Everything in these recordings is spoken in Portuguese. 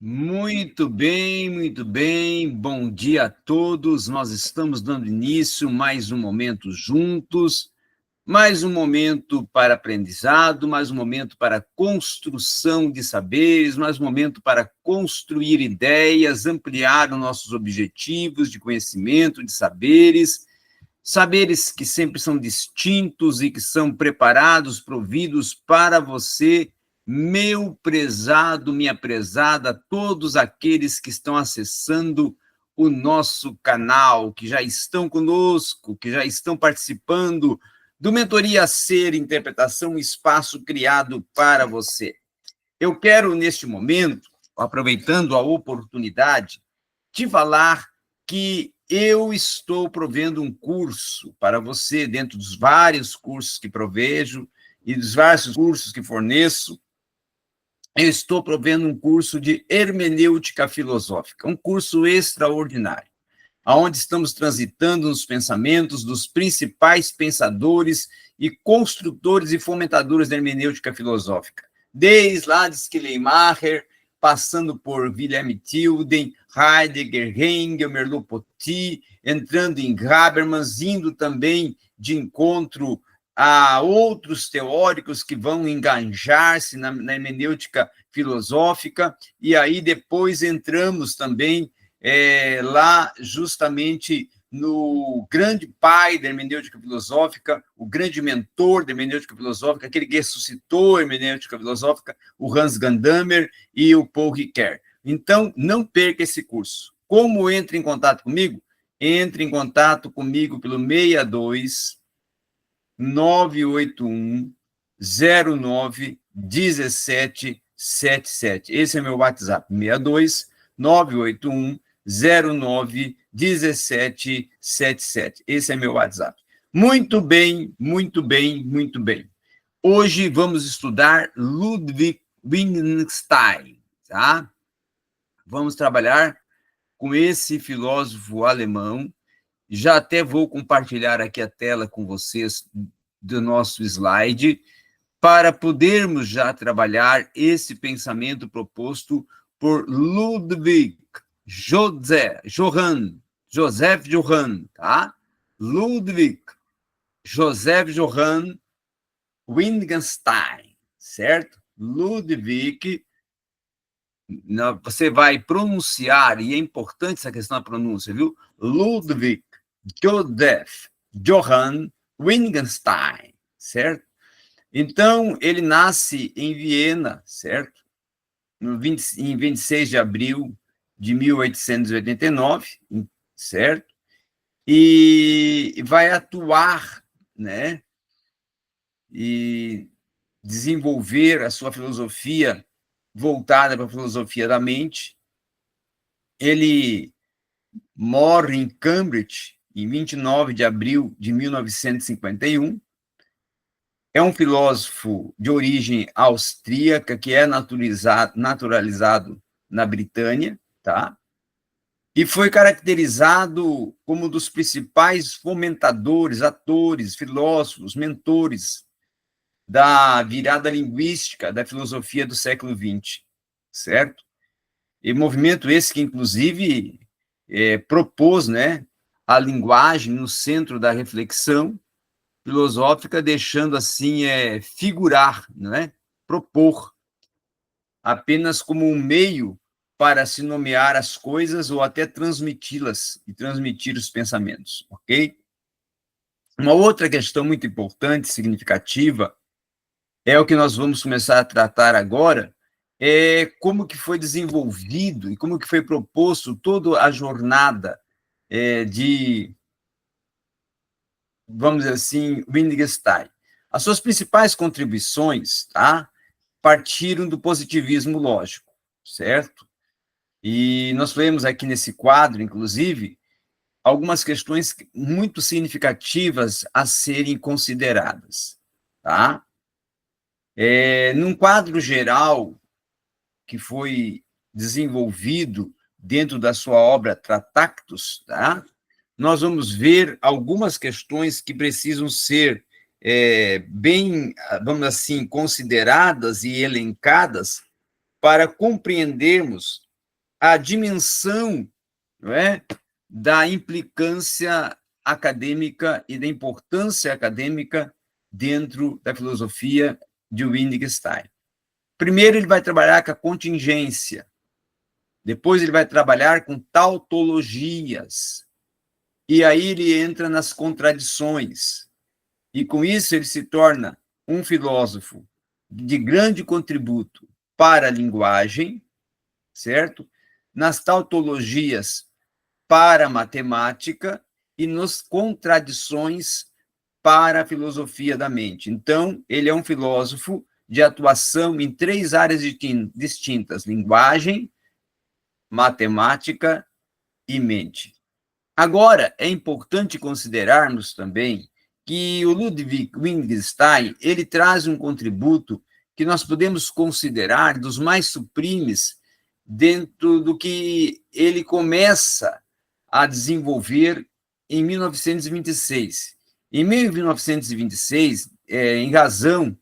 Muito bem, muito bem. Bom dia a todos. Nós estamos dando início a mais um momento juntos, mais um momento para aprendizado, mais um momento para construção de saberes, mais um momento para construir ideias, ampliar os nossos objetivos de conhecimento, de saberes, saberes que sempre são distintos e que são preparados, providos para você, meu prezado, minha prezada, todos aqueles que estão acessando o nosso canal, que já estão conosco, que já estão participando do Mentoria Ser Interpretação, um espaço criado para você. Eu quero, neste momento, aproveitando a oportunidade, te falar que eu estou provendo um curso para você, dentro dos vários cursos que provejo e dos vários cursos que forneço. Eu estou provendo um curso de hermenêutica filosófica, um curso extraordinário, onde estamos transitando nos pensamentos dos principais pensadores e construtores e fomentadores da hermenêutica filosófica, desde lá de Schleiermacher, passando por Wilhelm Tilden, Heidegger, Hegel, Merleau-Ponty, entrando em Habermas, indo também de encontro a outros teóricos que vão enganjar-se na hermenêutica filosófica, e aí depois entramos também lá justamente no grande pai da hermenêutica filosófica, o grande mentor da hermenêutica filosófica, aquele que ressuscitou a hermenêutica filosófica, o Hans Gadamer e o Paul Ricoeur. Então, não perca esse curso. Como entre em contato comigo? Entre em contato comigo pelo 62 981 09 17 77. Esse é meu WhatsApp, 62 981 09 17 77. Esse é meu WhatsApp. Muito bem, muito bem, muito bem. Hoje vamos estudar Ludwig Wittgenstein, tá? Vamos trabalhar com esse filósofo alemão. Já até vou compartilhar aqui a tela com vocês do nosso slide, para podermos já trabalhar esse pensamento proposto por Ludwig Joseph Johann, tá? Ludwig Joseph Johann Wittgenstein, certo? Ludwig, você vai pronunciar, e é importante essa questão da pronúncia, viu? Ludwig Joseph Johann Wittgenstein, certo? Então, ele nasce em Viena, certo? Em 26 de abril de 1889, certo? E vai atuar, né? E desenvolver a sua filosofia voltada para a filosofia da mente. Ele morre em Cambridge em 29 de abril de 1951. É um filósofo de origem austríaca que é naturalizado na Britânia, tá? E foi caracterizado como um dos principais fomentadores, atores, filósofos, mentores da virada linguística da filosofia do século XX, certo? E movimento esse que, inclusive, propôs, né, a linguagem no centro da reflexão filosófica, deixando assim figurar, né, propor, apenas como um meio para se nomear as coisas ou até transmiti-las e transmitir os pensamentos, ok? Uma outra questão muito importante, significativa, é o que nós vamos começar a tratar agora, é como que foi desenvolvido e como que foi proposto toda a jornada de, vamos dizer assim, Wittgenstein. As suas principais contribuições, tá, partiram do positivismo lógico, certo? E nós vemos aqui nesse quadro, inclusive, algumas questões muito significativas a serem consideradas, tá? Num quadro geral que foi desenvolvido dentro da sua obra Tratactus, tá? Nós vamos ver algumas questões que precisam ser bem, vamos assim, consideradas e elencadas para compreendermos a dimensão, não é, da implicância acadêmica e da importância acadêmica dentro da filosofia de Wittgenstein. Primeiro, ele vai trabalhar com a contingência. Depois, ele vai trabalhar com tautologias. E aí ele entra nas contradições. E com isso, ele se torna um filósofo de grande contributo para a linguagem, certo? Nas tautologias para a matemática e nas contradições para a filosofia da mente. Então, ele é um filósofo de atuação em 3 áreas distintas: linguagem, matemática e mente. Agora, é importante considerarmos também que o Ludwig Wittgenstein, ele traz um contributo que nós podemos considerar dos mais sublimes dentro do que ele começa a desenvolver em 1926. Em 1926, em razão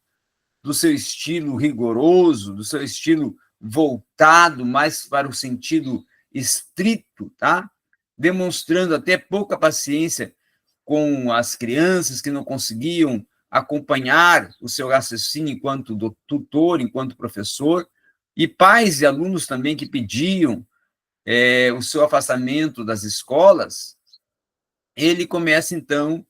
do seu estilo rigoroso, do seu estilo voltado mais para o sentido estrito, tá? Demonstrando até pouca paciência com as crianças que não conseguiam acompanhar o seu raciocínio enquanto tutor, enquanto professor, e pais e alunos também que pediam o seu afastamento das escolas. Ele começa, então,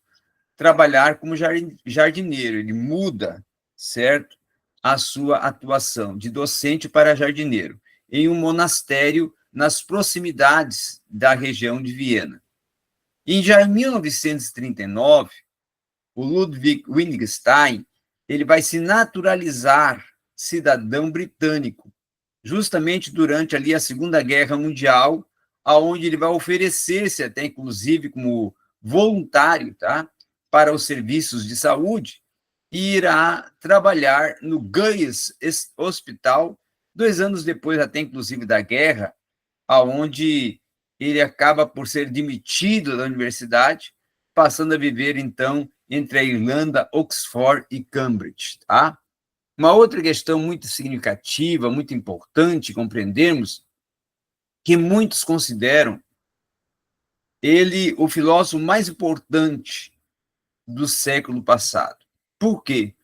a trabalhar como jardineiro, ele muda, certo, a sua atuação de docente para jardineiro, em um monastério nas proximidades da região de Viena. E já em 1939, o Ludwig Wittgenstein, ele vai se naturalizar cidadão britânico, justamente durante ali a Segunda Guerra Mundial, aonde ele vai oferecer-se até inclusive como voluntário, tá, para os serviços de saúde, e irá trabalhar no Guy's Hospital 2 anos depois, até inclusive da guerra, aonde ele acaba por ser demitido da universidade, passando a viver então entre a Irlanda, Oxford e Cambridge, tá? Uma outra questão muito significativa, muito importante compreendermos, que muitos consideram ele o filósofo mais importante do século passado. Por quê?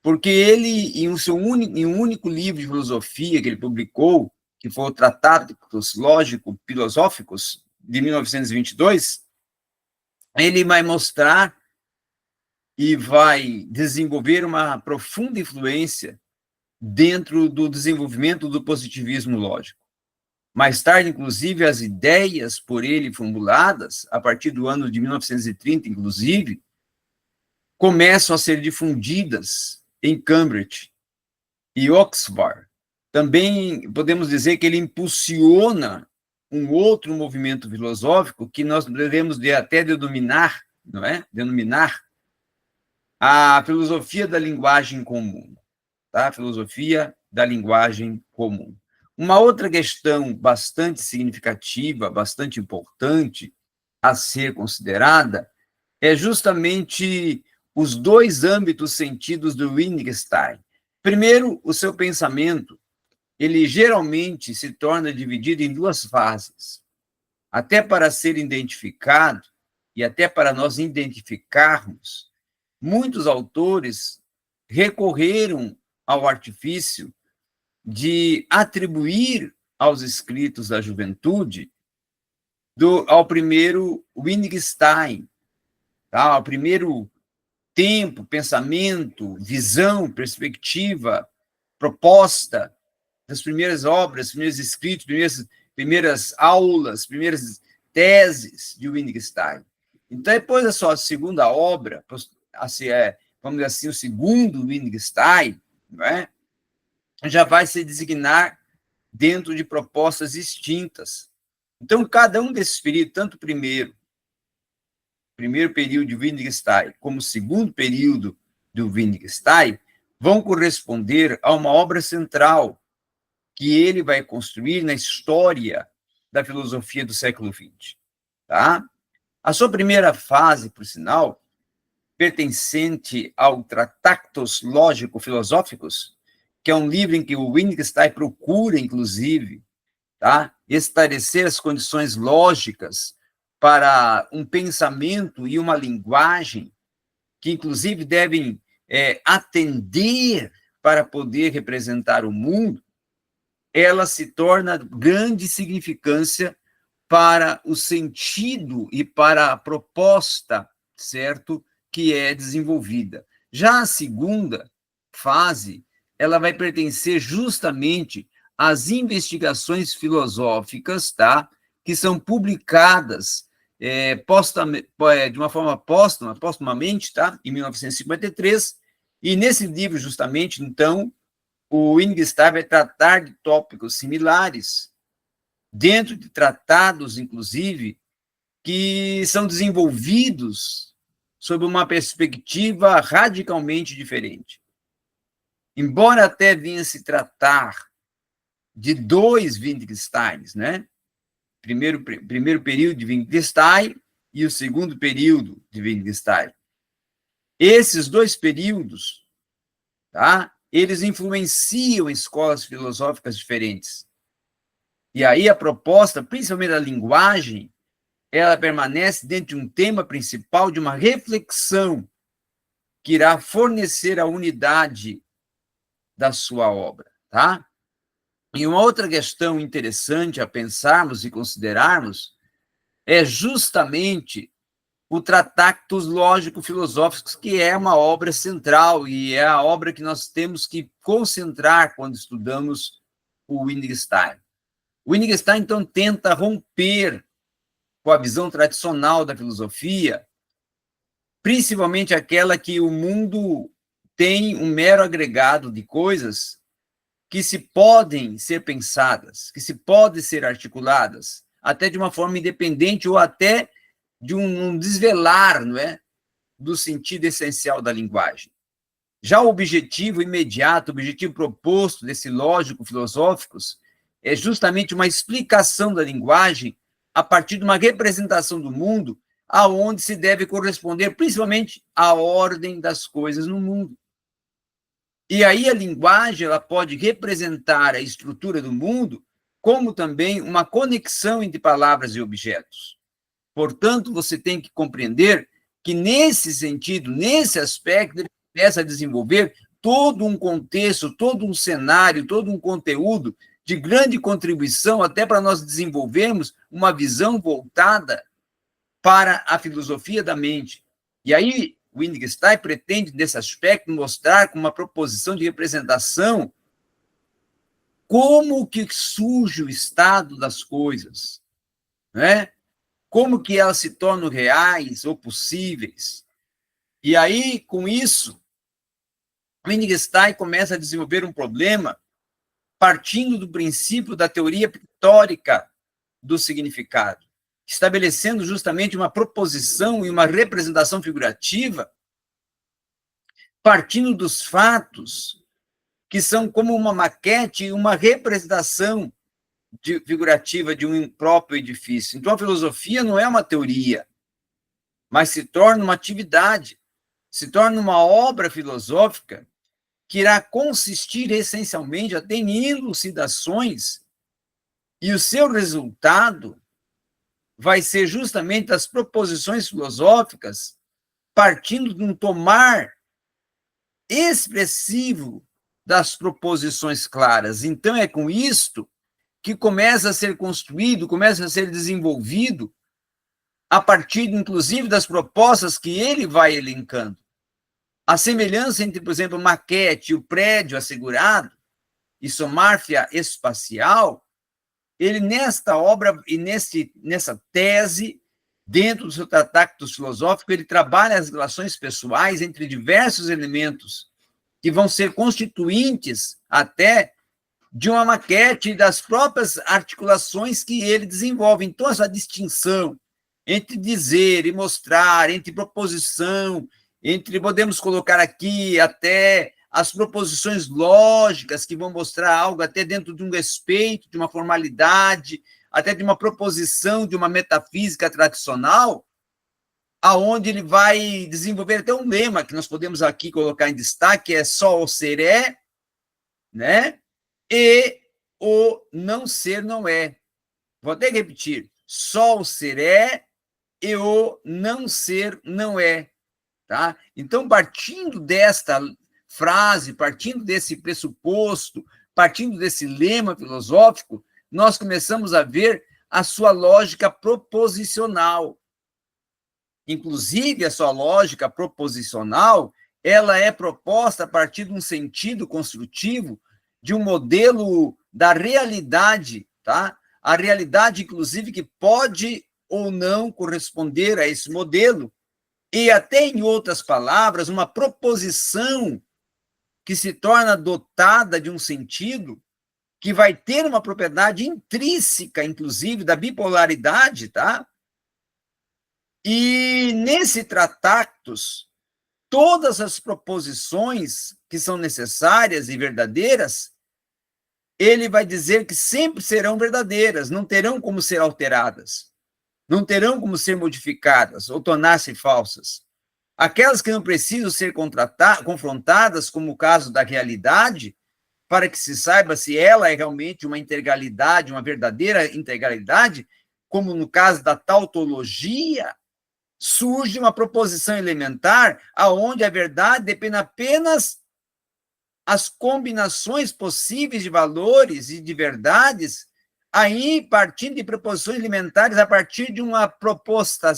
Porque ele, em um único livro de filosofia que ele publicou, que foi o Tratados Lógico-Filosóficos, de 1922, ele vai mostrar e vai desenvolver uma profunda influência dentro do desenvolvimento do positivismo lógico. Mais tarde, inclusive, as ideias por ele formuladas, a partir do ano de 1930, inclusive, começam a ser difundidas em Cambridge e Oxford. Também podemos dizer que ele impulsiona um outro movimento filosófico que nós devemos até denominar, não é? Denominar a filosofia da linguagem comum, tá? A filosofia da linguagem comum. Uma outra questão bastante significativa, bastante importante a ser considerada é justamente os 2 âmbitos sentidos do Wittgenstein. Primeiro, o seu pensamento, ele geralmente se torna dividido em 2 fases. Até para ser identificado e até para nós identificarmos, muitos autores recorreram ao artifício de atribuir aos escritos da juventude ao primeiro Wittgenstein, tá? Ao primeiro tempo, pensamento, visão, perspectiva, proposta das primeiras obras, primeiros escritos, primeiras aulas, primeiras teses de Wittgenstein. Então, depois da sua segunda obra, assim, vamos dizer assim, o segundo Wittgenstein, não é? Já vai se designar dentro de propostas distintas. Então, cada um desses períodos, tanto o primeiro período de Wittgenstein como o segundo período do Wittgenstein, vão corresponder a uma obra central que ele vai construir na história da filosofia do século XX. Tá? A sua primeira fase, por sinal, pertencente ao Tratados Lógico-Filosóficos, que é um livro em que o Wittgenstein procura, inclusive, tá? esclarecer as condições lógicas para um pensamento e uma linguagem que, inclusive, devem atender para poder representar o mundo, ela se torna grande significância para o sentido e para a proposta, certo, que é desenvolvida. Já a segunda fase, ela vai pertencer justamente às investigações filosóficas, tá, que são publicadas de uma forma póstumamente, tá, em 1953, e nesse livro, justamente, então, o Wittgenstein vai tratar de tópicos similares, dentro de tratados, inclusive, que são desenvolvidos sob uma perspectiva radicalmente diferente. Embora até venha se tratar de dois Wittgensteins, né? Primeiro período de Wittgenstein e o segundo período de Wittgenstein. Esses dois períodos, tá? Eles influenciam escolas filosóficas diferentes. E aí a proposta, principalmente da linguagem, ela permanece dentro de um tema principal de uma reflexão que irá fornecer a unidade da sua obra, tá? E uma outra questão interessante a pensarmos e considerarmos é justamente o Tratatus Lógico-Filosóficos, que é uma obra central e é a obra que nós temos que concentrar quando estudamos o Wittgenstein. O Wittgenstein, então, tenta romper com a visão tradicional da filosofia, principalmente aquela que o mundo tem um mero agregado de coisas que se podem ser pensadas, que se podem ser articuladas, até de uma forma independente ou até de um desvelar, não é, do sentido essencial da linguagem. Já o objetivo imediato, o objetivo proposto desse lógico-filosóficos é justamente uma explicação da linguagem a partir de uma representação do mundo aonde se deve corresponder principalmente à ordem das coisas no mundo. E aí a linguagem ela pode representar a estrutura do mundo como também uma conexão entre palavras e objetos. Portanto, você tem que compreender que, nesse sentido, nesse aspecto, ele começa a desenvolver todo um contexto, todo um cenário, todo um conteúdo de grande contribuição até para nós desenvolvermos uma visão voltada para a filosofia da mente. E aí, o Wittgenstein pretende, nesse aspecto, mostrar com uma proposição de representação como que surge o estado das coisas, né? Como que elas se tornam reais ou possíveis. E aí, com isso, Wittgenstein começa a desenvolver um problema partindo do princípio da teoria pictórica do significado, estabelecendo justamente uma proposição e uma representação figurativa, partindo dos fatos, que são como uma maquete e uma representação figurativa de um próprio edifício. Então, a filosofia não é uma teoria, mas se torna uma atividade, se torna uma obra filosófica que irá consistir essencialmente até em elucidações, e o seu resultado vai ser justamente as proposições filosóficas partindo de um tomar expressivo das proposições claras. Então, é com isto que começa a ser construído, começa a ser desenvolvido, a partir, inclusive, das propostas que ele vai elencando. A semelhança entre, por exemplo, maquete e o prédio assegurado, e somáfia espacial, ele, nesta obra e nessa tese, dentro do seu Tratatus Filosófico, ele trabalha as relações pessoais entre diversos elementos que vão ser constituintes até de uma maquete das próprias articulações que ele desenvolve. Então, essa distinção entre dizer e mostrar, entre proposição, entre, podemos colocar aqui até as proposições lógicas que vão mostrar algo até dentro de um respeito, de uma formalidade, até de uma proposição, de uma metafísica tradicional, aonde ele vai desenvolver até um lema que nós podemos aqui colocar em destaque, é só o ser é, né? E o não ser não é. Vou até repetir. Só o ser é e o não ser não é. Tá? Então, partindo desta frase, partindo desse pressuposto, partindo desse lema filosófico, nós começamos a ver a sua lógica proposicional. Inclusive, a sua lógica proposicional, ela é proposta a partir de um sentido construtivo, de um modelo da realidade, tá? A realidade, inclusive, que pode ou não corresponder a esse modelo, e até, em outras palavras, uma proposição que se torna dotada de um sentido, que vai ter uma propriedade intrínseca, inclusive, da bipolaridade, tá? E nesse Tractatus, todas as proposições que são necessárias e verdadeiras, ele vai dizer que sempre serão verdadeiras, não terão como ser alteradas, não terão como ser modificadas ou tornar-se falsas. Aquelas que não precisam ser confrontadas, como o caso da realidade, para que se saiba se ela é realmente uma integralidade, uma verdadeira integralidade, como no caso da tautologia, surge uma proposição elementar aonde a verdade depende apenas as combinações possíveis de valores e de verdades, aí partindo de proposições elementares a partir de uma proposta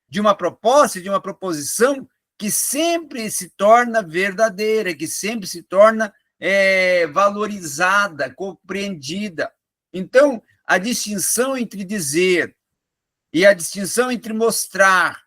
e de uma proposição que sempre se torna verdadeira, que sempre se torna valorizada, compreendida. Então, a distinção entre dizer e a distinção entre mostrar,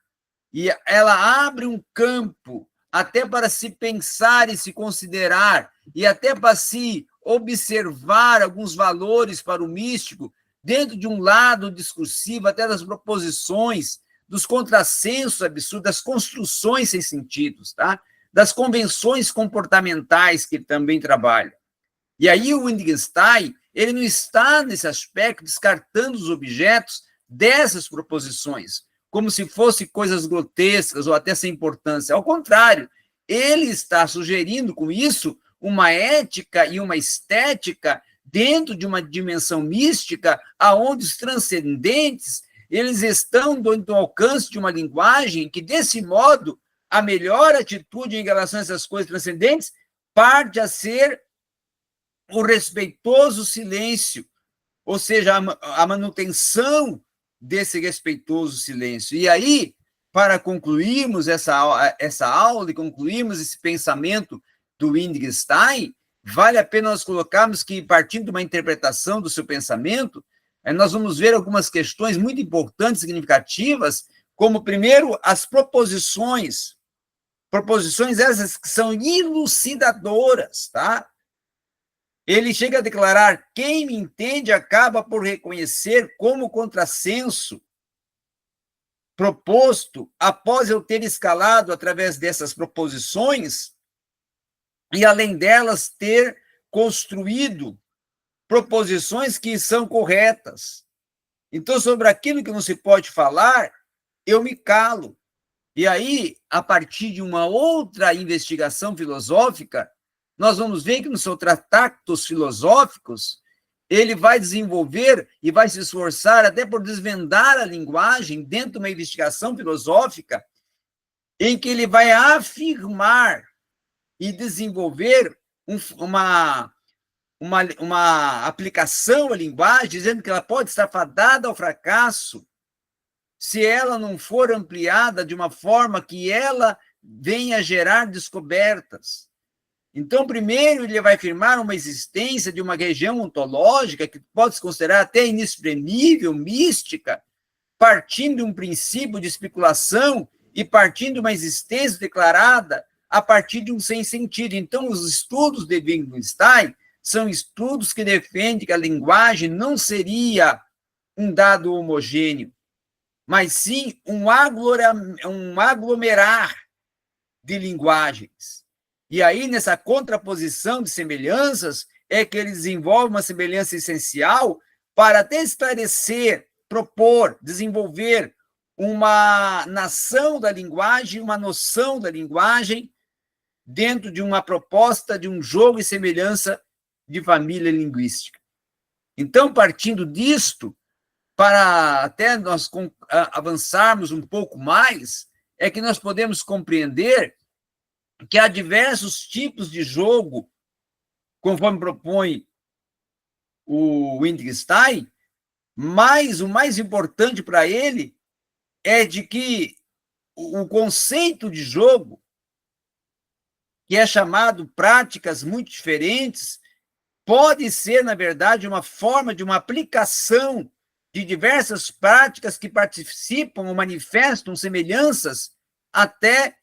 e ela abre um campo até para se pensar e se considerar, e até para se observar alguns valores para o místico, dentro de um lado discursivo, até das proposições, dos contrassensos absurdos, das construções sem sentidos, tá? Das convenções comportamentais que ele também trabalha. E aí o Wittgenstein, ele não está nesse aspecto descartando os objetos dessas proposições, como se fossem coisas grotescas ou até sem importância. Ao contrário, ele está sugerindo com isso uma ética e uma estética dentro de uma dimensão mística, aonde os transcendentes eles estão dentro do alcance de uma linguagem que, desse modo, a melhor atitude em relação a essas coisas transcendentes parte a ser o respeitoso silêncio, ou seja, a manutenção desse respeitoso silêncio. E aí, para concluirmos essa aula e concluirmos esse pensamento do Wittgenstein, vale a pena nós colocarmos que, partindo de uma interpretação do seu pensamento, nós vamos ver algumas questões muito importantes, significativas, como, primeiro, as proposições essas que são elucidadoras, tá? Ele chega a declarar: quem me entende acaba por reconhecer como contrassenso proposto após eu ter escalado através dessas proposições e, além delas, ter construído proposições que são corretas. Então, sobre aquilo que não se pode falar, eu me calo. E aí, a partir de uma outra investigação filosófica, nós vamos ver que nos seus tratados filosóficos, ele vai desenvolver e vai se esforçar até por desvendar a linguagem dentro de uma investigação filosófica, em que ele vai afirmar e desenvolver uma aplicação à linguagem, dizendo que ela pode estar fadada ao fracasso se ela não for ampliada de uma forma que ela venha gerar descobertas. Então, primeiro, ele vai afirmar uma existência de uma região ontológica que pode se considerar até inexprimível, mística, partindo de um princípio de especulação e partindo de uma existência declarada a partir de um sem sentido. Então, os estudos de Wittgenstein são estudos que defendem que a linguagem não seria um dado homogêneo, mas sim um aglomerar de linguagens. E aí, nessa contraposição de semelhanças, é que ele desenvolve uma semelhança essencial para até esclarecer, propor, desenvolver uma nação da linguagem, uma noção da linguagem, dentro de uma proposta de um jogo e semelhança de família linguística. Então, partindo disto, para até nós avançarmos um pouco mais, é que nós podemos compreender que há diversos tipos de jogo, conforme propõe o Wittgenstein, mas o mais importante para ele é de que o conceito de jogo, que é chamado práticas muito diferentes, pode ser, na verdade, uma forma de uma aplicação de diversas práticas que participam ou manifestam semelhanças até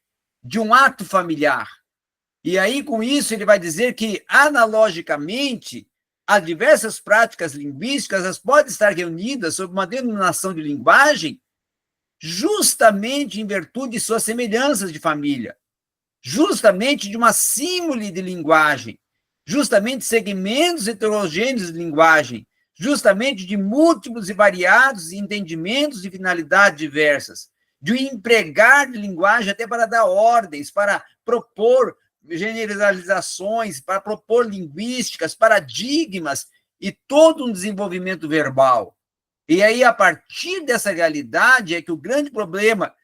de um ato familiar. E aí, com isso, ele vai dizer que, analogicamente, as diversas práticas linguísticas elas podem estar reunidas sob uma denominação de linguagem justamente em virtude de suas semelhanças de família, justamente de uma símile de linguagem, justamente segmentos heterogêneos de linguagem, justamente de múltiplos e variados entendimentos de finalidades diversas, de empregar de linguagem até para dar ordens, para propor generalizações, para propor linguísticas, paradigmas e todo um desenvolvimento verbal. E aí, a partir dessa realidade, é que o grande problema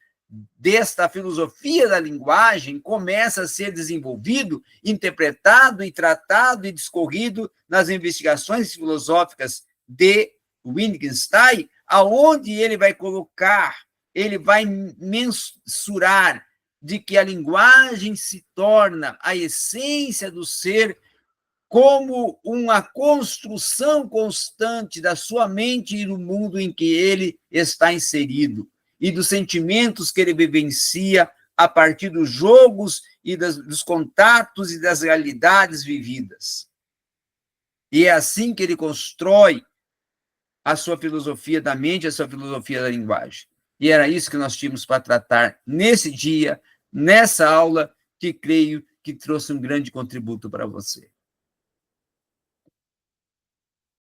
desta filosofia da linguagem começa a ser desenvolvido, interpretado e tratado e discorrido nas investigações filosóficas de Wittgenstein, aonde ele vai colocar, ele vai mensurar de que a linguagem se torna a essência do ser como uma construção constante da sua mente e do mundo em que ele está inserido, e dos sentimentos que ele vivencia a partir dos jogos e dos contatos e das realidades vividas. E é assim que ele constrói a sua filosofia da mente, a sua filosofia da linguagem. E era isso que nós tínhamos para tratar nesse dia, nessa aula, que creio que trouxe um grande contributo para você.